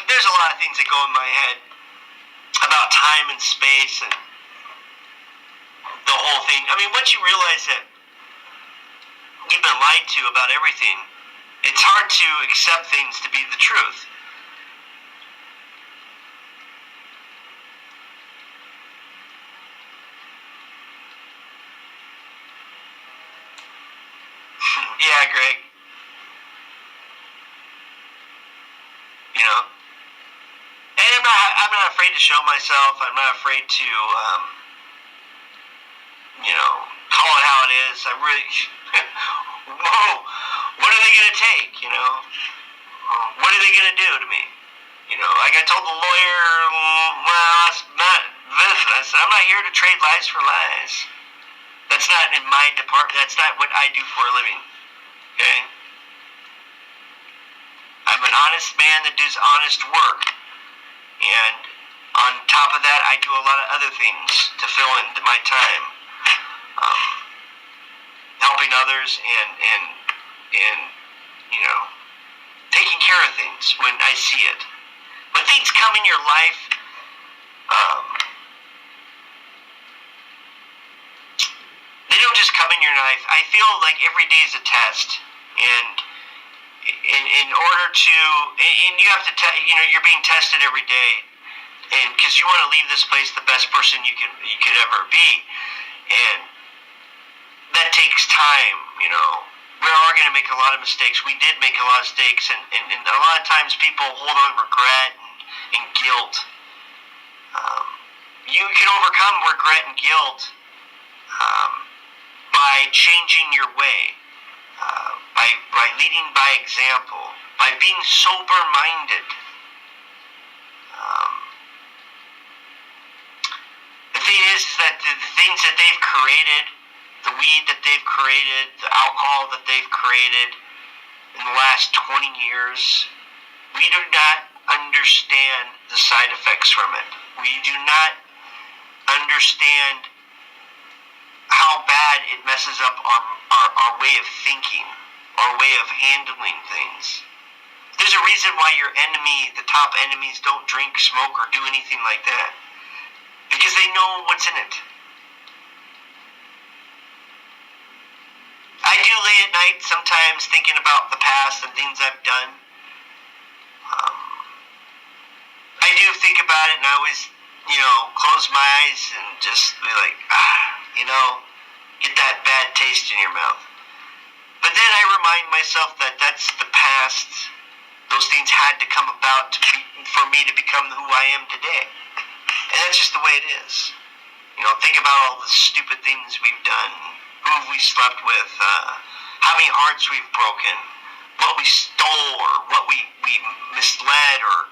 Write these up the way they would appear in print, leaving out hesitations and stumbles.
There's a lot of things that go in my head about time and space and the whole thing. I mean, once you realize that you've been lied to about everything, it's hard to accept things to be the truth. Yeah, Greg. You know, and I'm not afraid to show myself. I'm not afraid to, call it how it is. I really, whoa, what are they gonna take? What are they gonna do to me? Like I told the lawyer, well, that's not this. I said, I'm not here to trade lies for lies. That's not in my department. That's not what I do for a living. Okay? I'm an honest man that does honest work. And on top of that, I do a lot of other things to fill in my time. Helping others and taking care of things when I see it. When things come in your life, they don't just come in your life. I feel like every day is a test, and in order to, and you have to, you're being tested every day, and because you want to leave this place the best person you could ever be, and that takes time. We are going to make a lot of mistakes. We did make a lot of mistakes, and a lot of times people hold on regret and guilt. You can overcome regret and guilt by changing your way, by leading by example, by being sober-minded. The thing is that the things that they've created, the weed that they've created, the alcohol that they've created in the last 20 years, we do not understand the side effects from it. We do not understand how bad it messes up our way of thinking, our way of handling things. There's a reason why your enemy, the top enemies, don't drink, smoke, or do anything like that. Because they know what's in it. I do lay at night sometimes thinking about the past and things I've done. I do think about it, and I always, close my eyes and just be like, get that bad taste in your mouth. But then I remind myself that that's the past. Those things had to come about for me to become who I am today. And that's just the way it is. Think about all the stupid things we've done, who we slept with, how many hearts we've broken, what we stole or what we misled, or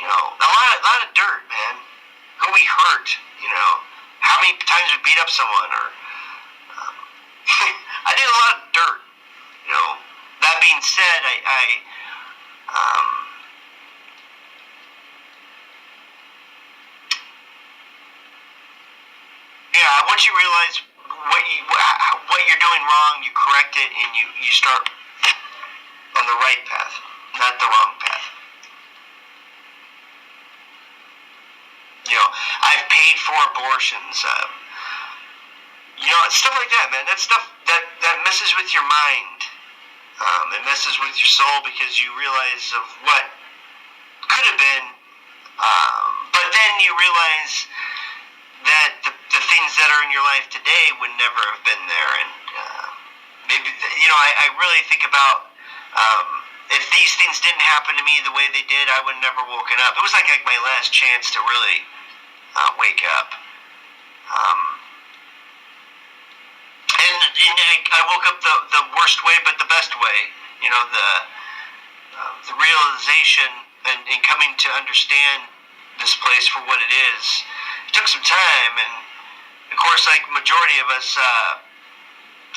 a lot of dirt, man. Who we hurt, how many times we beat up someone, or I did a lot of dirt. That being said, once you realize what you're doing wrong, you correct it, and you start on the right path, not the wrong path. I've paid for abortions. Stuff like that, man. That stuff that messes with your mind. It messes with your soul because you realize of what could have been, but then you realize that the things that are in your life today would never have been there, and maybe I really think about if these things didn't happen to me the way they did, I would have never woken up. It was like my last chance to really wake up. And I woke up the worst way, but the best way. The realization and coming to understand this place for what it is. It took some time, and of course, like majority of us,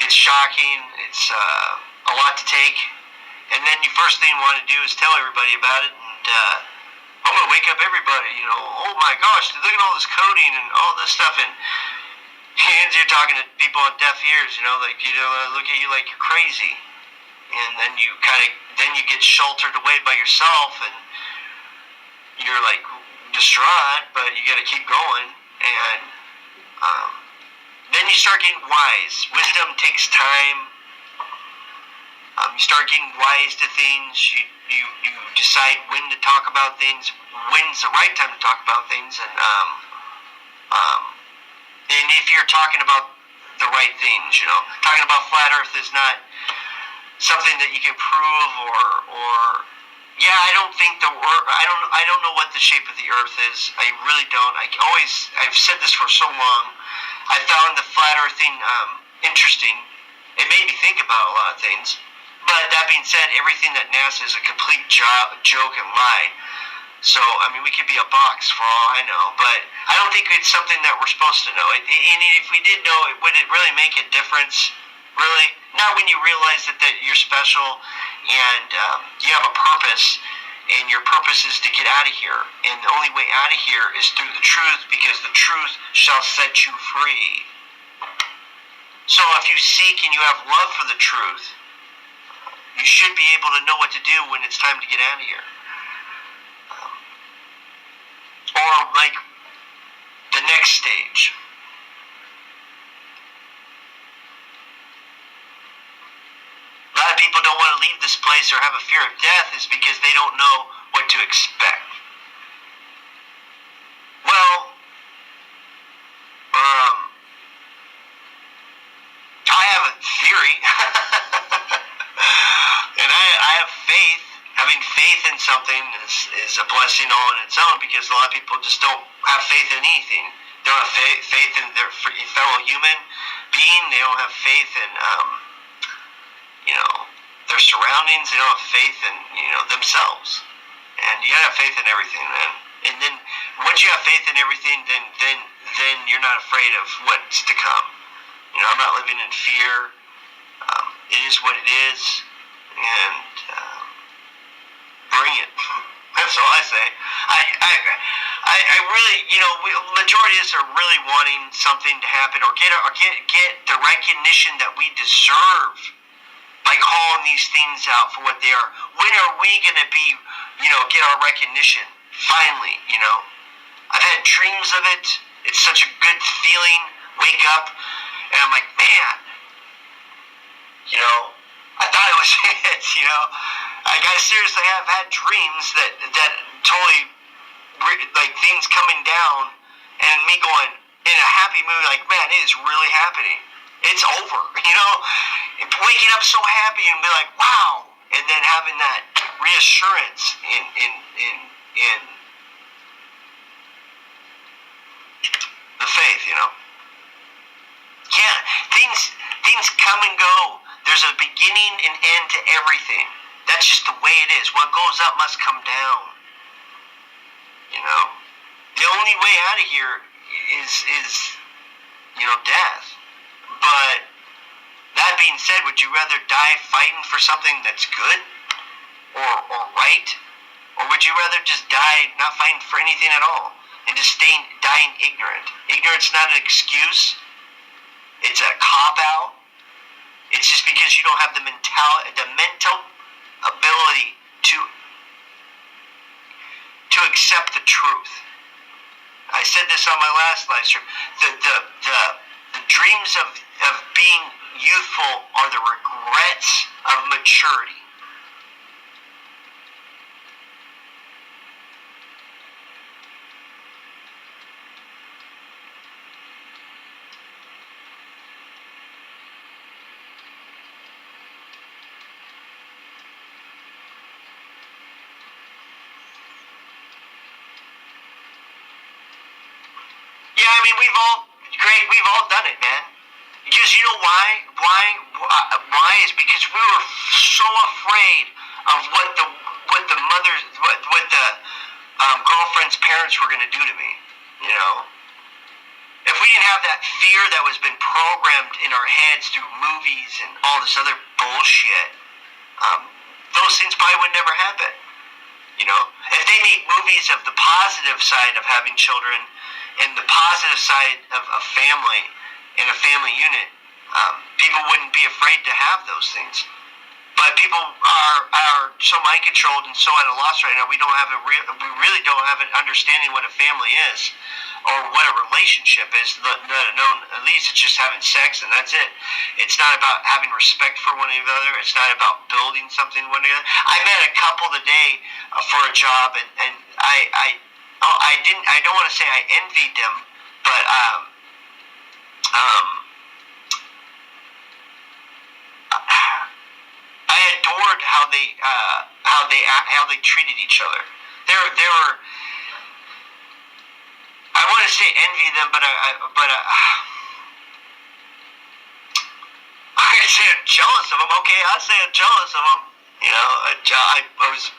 it's shocking. It's a lot to take, and then you first thing you want to do is tell everybody about it, and I'm gonna wake up everybody. Oh my gosh, look at all this coding and all this stuff, and you're talking to people on deaf ears, like, look at you like you're crazy. And then you get sheltered away by yourself, and you're like distraught, but you got to keep going. And then you start getting wise. Wisdom takes time. You start getting wise to things. You decide when to talk about things, when's the right time to talk about things, and if you're talking about the right things, talking about flat Earth is not something that you can prove, or I don't think I don't know what the shape of the Earth is. I really don't. I've said this for so long. I found the flat Earth thing interesting. It made me think about a lot of things. But that being said, everything that NASA is a complete joke and lie. So, we could be a box for all I know, but I don't think it's something that we're supposed to know. And if we did know it, would it really make a difference? Really? Not when you realize that you're special and you have a purpose, and your purpose is to get out of here. And the only way out of here is through the truth, because the truth shall set you free. So if you seek and you have love for the truth, you should be able to know what to do when it's time to get out of here. Or like the next stage. A lot of people don't want to leave this place or have a fear of death is because they don't know what to expect. Well, I have a theory. And I have faith. Having faith in something is a blessing all on its own, because a lot of people just don't have faith in anything. They don't have faith in their fellow human being. They don't have faith in their surroundings. They don't have faith in themselves. And you gotta have faith in everything, man. And then once you have faith in everything, then you're not afraid of what's to come. I'm not living in fear. It is what it is, and bring it. That's all I say. I really, majority of us are really wanting something to happen, or get the recognition that we deserve by calling these things out for what they are. When are we going to get our recognition? Finally, I've had dreams of it. It's such a good feeling. Wake up, and I'm like, man, I thought it was it, Like, I seriously have had dreams that totally, like, things coming down, and me going in a happy mood, like, man, it is really happening. It's over, And waking up so happy and be like, wow, and then having that reassurance in the faith, Yeah, things come and go. There's a beginning and end to everything. That's just the way it is. What goes up must come down. The only way out of here is death. But that being said, would you rather die fighting for something that's good or right? Or would you rather just die not fighting for anything at all and just dying ignorant? Ignorance not an excuse. It's a cop-out. It's just because you don't have the mental ability to accept the truth. I said this on my last live stream. The dreams of being youthful are the regrets of maturity. We've all done it, man. Because you know why? Why is because we were so afraid of what the girlfriend's parents were going to do to me. If we didn't have that fear that was been programmed in our heads through movies and all this other bullshit, those things probably would never happen. If they made movies of the positive side of having children and the positive side of family in a family unit, people wouldn't be afraid to have those things. But people are so mind controlled and so at a loss right now. We really don't have an understanding what a family is, or what a relationship is. At least it's just having sex and that's it. It's not about having respect for one another. It's not about building something one another. I met a couple today for a job, and I don't want to say I envied them, but I adored how they treated each other. They were. I want to say envy them, but I say I'm jealous of them. Okay, I'll say I'm jealous of them. You know, I was.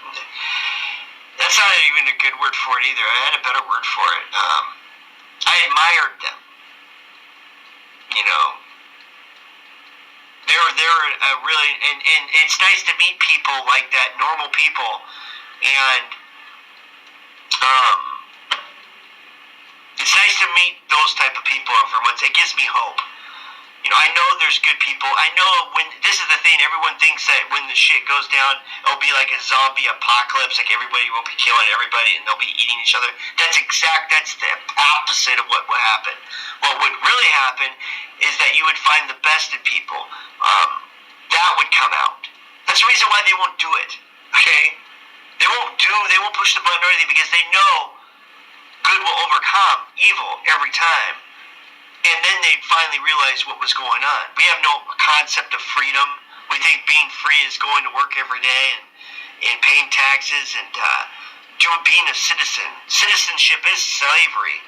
That's not even a good word for it either. I had a better word for it. I admired them. You know. They were really, and it's nice to meet people like that, normal people, and it's nice to meet those type of people for once. It gives me hope. You know, I know there's good people. I know this is the thing, everyone thinks that when the shit goes down, it'll be like a zombie apocalypse, like everybody will be killing everybody and they'll be eating each other. That's the opposite of what would happen. What would really happen is that you would find the best in people. That would come out. That's the reason why they won't do it. Okay? They won't push the button or anything, because they know good will overcome evil every time. And then they'd finally realize what was going on. We have no concept of freedom. We think being free is going to work every day and paying taxes and being a citizen. Citizenship is slavery.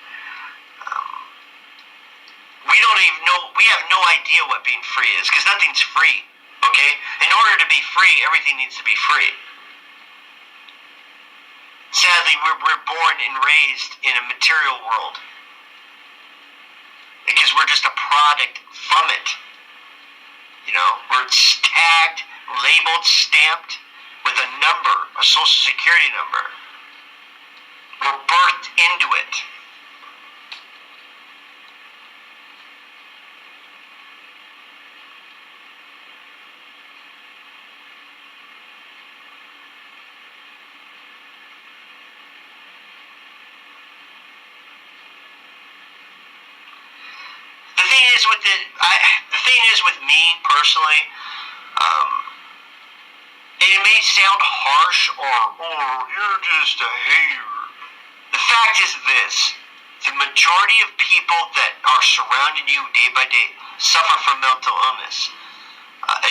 We don't even know. We have no idea what being free is, because nothing's free. Okay? In order to be free, everything needs to be free. Sadly, we're born and raised in a material world, because we're just a product from it. You know, we're tagged, labeled, stamped with a number, a social security number. We're birthed into it. The thing is with me personally, it may sound harsh or you're just a hater. The fact is this: the majority of people that are surrounding you day by day suffer from mental illness.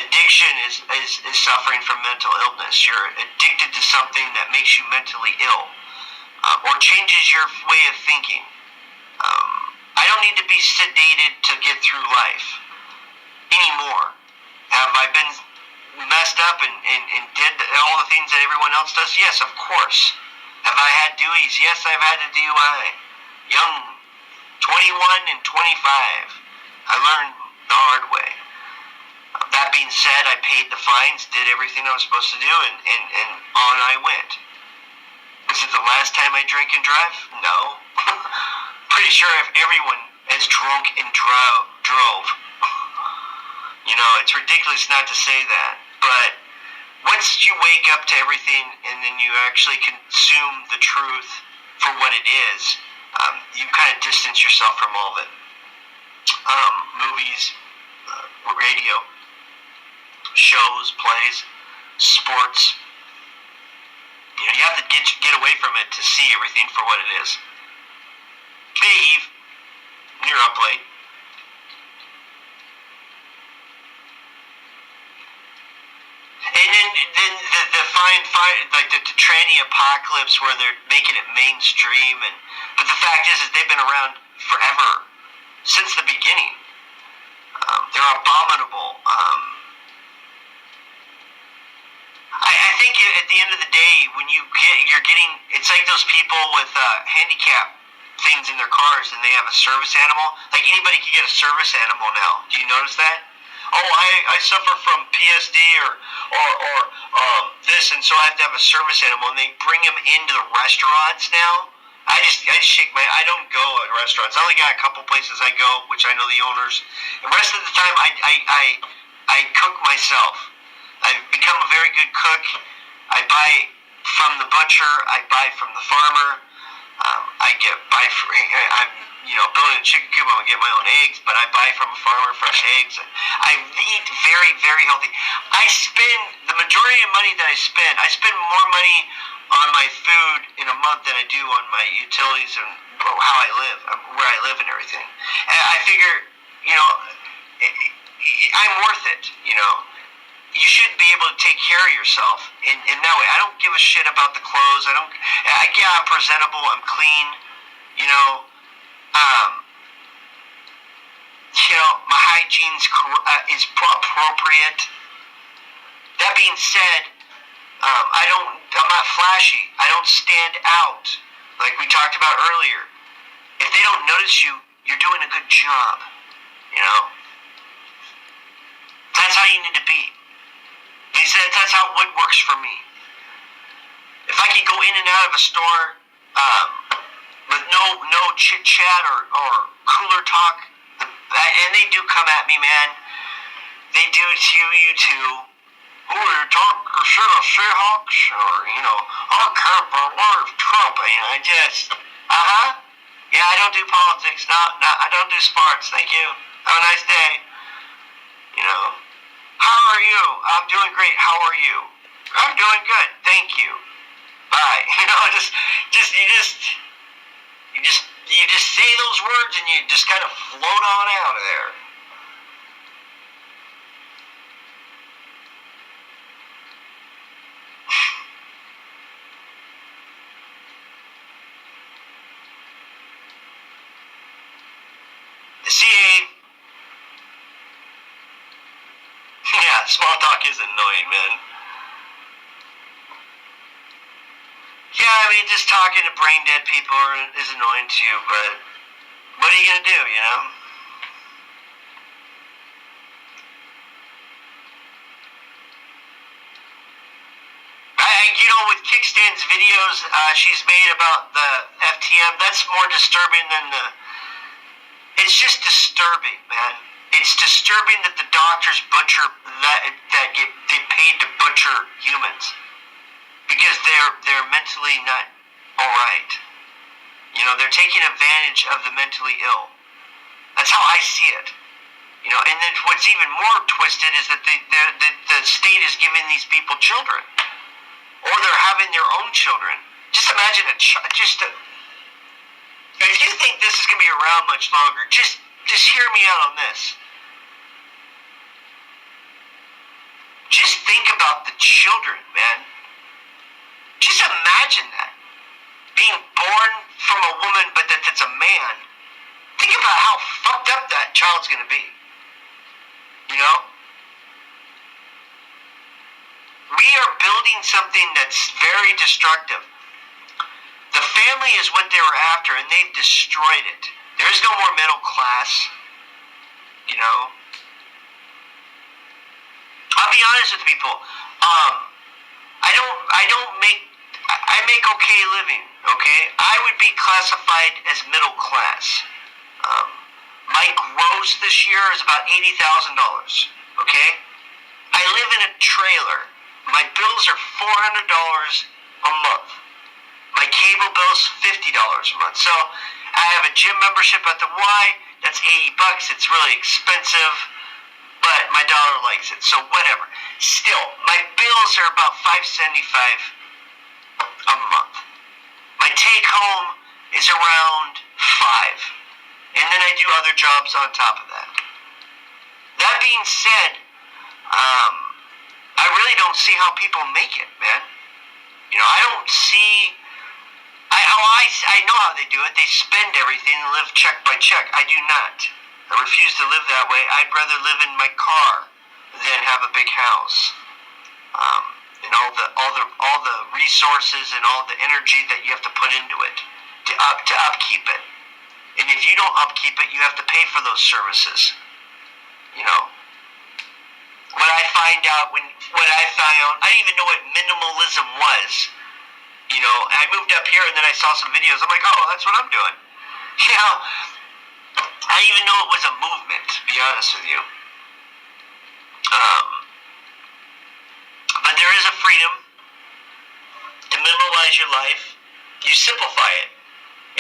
Addiction is suffering from mental illness. You're addicted to something that makes you mentally ill, or changes your way of thinking. I don't need to be sedated to get through life anymore. Have I been messed up and did all the things that everyone else does? Yes, of course. Have I had DUIs? Yes, I've had a DUI. Young, 21 and 25. I learned the hard way. That being said, I paid the fines, did everything I was supposed to do, and on I went. Is it the last time I drank and drive? No. Pretty sure if everyone is drunk and drove. You know, it's ridiculous not to say that. But once you wake up to everything and then you actually consume the truth for what it is, you kind of distance yourself from all of it. Movies, radio, shows, plays, sports. You know, you have to get away from it to see everything for what it is. Hey, Eve, you're up late. And then the like the tranny apocalypse where they're making it mainstream, but the fact is they've been around forever, since the beginning. They're abominable. I think at the end of the day, when you're getting, it's like those people with handicap things in their cars and they have a service animal. Like anybody can get a service animal now. Do you notice that? Oh, I suffer from PSD or this, and so I have to have a service animal, and they bring them into the restaurants now. I just shake my. I don't go at restaurants. I only got a couple places I go, which I know the owners. The rest of the time, I cook myself. I've become a very good cook. I buy from the butcher. I buy from the farmer. I'm building a chicken coop. I'm gonna get my own eggs, but I buy from a farmer fresh eggs. I eat very, very healthy. I spend the majority of money that I spend more money on my food in a month than I do on my utilities and how I live, where I live and everything. And I figure, I'm worth it, You should be able to take care of yourself in that way. I don't give a shit about the clothes. I'm presentable. I'm clean, my hygiene is appropriate. That being said, I'm not flashy. I don't stand out like we talked about earlier. If they don't notice you, you're doing a good job. That's how you need to be. He said that's how what works for me. If I can go in and out of a store with no chit chat or cooler talk, and they do come at me, man. They do to you too. Who are you talking shit of Seahawks? Or, I can't believe Trump. I just, yeah, I don't do politics. No, I don't do sports. Thank you. Have a nice day. How are you? I'm doing great. How are you? I'm doing good. Thank you. Bye. You just say those words and you just kind of float on out of there. The CA. Yeah, small talk is annoying, man. Yeah, just talking to brain dead people is annoying to you, but what are you gonna do, With Kickstand's videos she's made about the FTM, that's more disturbing than it's just disturbing, man. It's disturbing that the doctors butcher that get paid to butcher humans because they're mentally not all right. They're taking advantage of the mentally ill. That's how I see it. And then what's even more twisted is that the state is giving these people children, or they're having their own children. Just imagine if you think this is going to be around much longer, just hear me out on this. Just think about the children, man. Just imagine that. Being born from a woman, but that it's a man. Think about how fucked up that child's going to be. We are building something that's very destructive. The family is what they were after, and they've destroyed it. There is no more middle class. I'll be honest with people. I make okay living. Okay, I would be classified as middle class. My gross this year is about $80,000. Okay, I live in a trailer. My bills are $400 a month. My cable bill's $50 a month. So I have a gym membership at the Y. That's $80. It's really expensive, but my daughter likes it, so whatever. Still, my bills are about $575 a month. My take home is around $5, and then I do other jobs on top of that. That being said, I really don't see how people make it, man. I don't see. I know how they do it. They spend everything and live check by check. I do not. I refuse to live that way. I'd rather live in my car than have a big house. And all the resources and all the energy that you have to put into it to upkeep it. And if you don't upkeep it, you have to pay for those services. What I found, I didn't even know what minimalism was You know, I moved up here and then I saw some videos. I'm like, oh, that's what I'm doing. You know, I didn't even know it was a movement, to be honest with you. But there is a freedom to minimalize your life. You simplify it.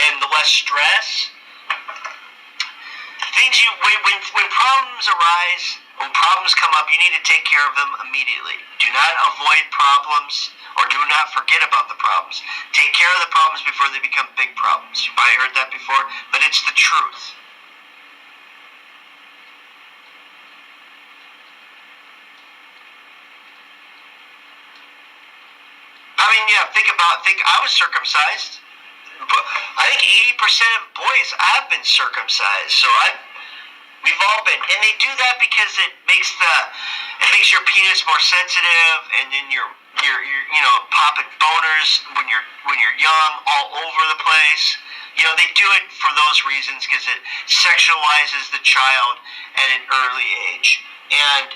And the less stress, when problems arise, when problems come up, you need to take care of them immediately. Do not avoid problems or do not forget about the problems. Take care of the problems before they become big problems. You probably heard that before, but it's the truth. I mean, yeah, think I was circumcised. I think 80% of boys have been circumcised, so we've all been, and they do that because it makes your penis more sensitive, and then you're popping boners when you're young all over the place. You know, they do it for those reasons because it sexualizes the child at an early age, and